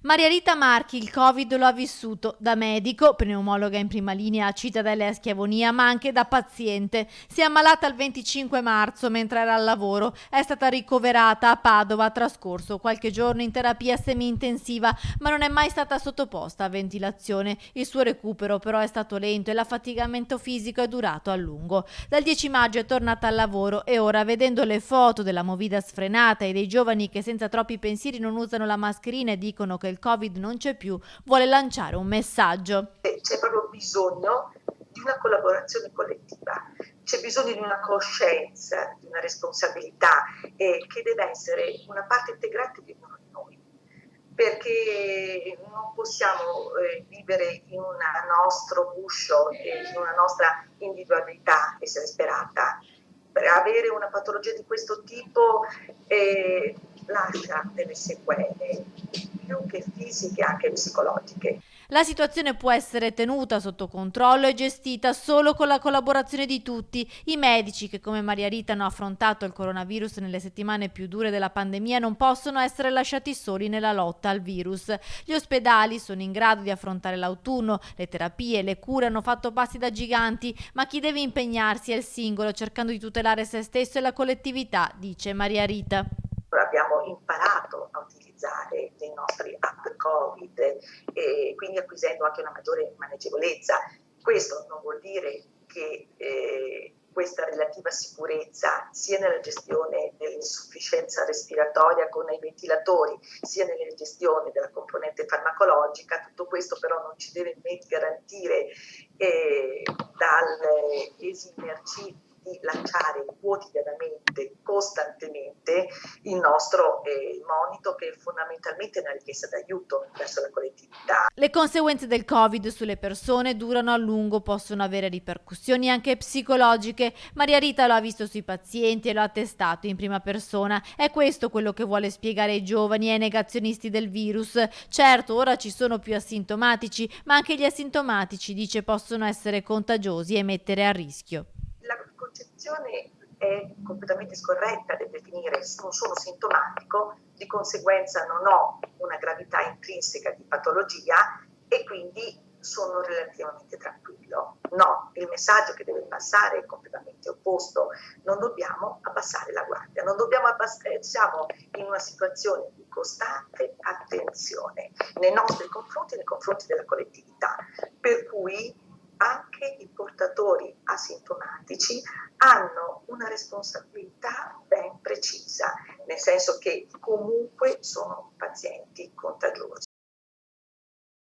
Maria Rita Marchi il Covid lo ha vissuto da medico, pneumologa in prima linea a Cittadella e a Schiavonia, ma anche da paziente. Si è ammalata il 25 marzo mentre era al lavoro. È stata ricoverata a Padova, ha trascorso qualche giorno in terapia semi-intensiva, ma non è mai stata sottoposta a ventilazione. Il suo recupero però è stato lento e l'affaticamento fisico è durato a lungo. Dal 10 maggio è tornata al lavoro e ora, vedendo le foto della movida sfrenata e dei giovani che senza troppi pensieri non usano la mascherina e dicono che il Covid non c'è più, vuole lanciare un messaggio. C'è proprio bisogno di una collaborazione collettiva, c'è bisogno di una coscienza, di una responsabilità che deve essere una parte integrante di ognuno di noi, perché non possiamo vivere in un nostro guscio, in una nostra individualità, essere sperata. Per avere una patologia di questo tipo lascia delle sequele, più che fisiche, anche psicologiche. La situazione può essere tenuta sotto controllo e gestita solo con la collaborazione di tutti. I medici che come Maria Rita hanno affrontato il coronavirus nelle settimane più dure della pandemia non possono essere lasciati soli nella lotta al virus. Gli ospedali sono in grado di affrontare l'autunno, le terapie, le cure hanno fatto passi da giganti, ma chi deve impegnarsi è il singolo cercando di tutelare se stesso e la collettività, dice Maria Rita. Abbiamo imparato a utilizzare dei nostri app Covid e quindi acquisendo anche una maggiore maneggevolezza. Questo non vuol dire che questa relativa sicurezza sia nella gestione dell'insufficienza respiratoria con i ventilatori, sia nella gestione della componente farmacologica, tutto questo però non ci deve garantire dall'esimerci di lanciare quotidianamente, costantemente il nostro monito, che è fondamentalmente una richiesta d'aiuto verso la collettività. Le conseguenze del Covid sulle persone durano a lungo, possono avere ripercussioni anche psicologiche. Maria Rita lo ha visto sui pazienti e lo ha testato in prima persona. È questo quello che vuole spiegare ai giovani e ai negazionisti del virus. Certo, ora ci sono più asintomatici, ma anche gli asintomatici, dice, possono essere contagiosi e mettere a rischio. La concezione è completamente scorretta del definire non sono sintomatico, di conseguenza non ho una gravità intrinseca di patologia e quindi sono relativamente tranquillo. No, il messaggio che deve passare è completamente opposto. Non dobbiamo abbassare la guardia, non dobbiamo siamo in una situazione di costante attenzione nei nostri confronti e nei confronti della collettività, per cui anche i portatori asintomatici hanno una responsabilità ben precisa, nel senso che comunque sono pazienti con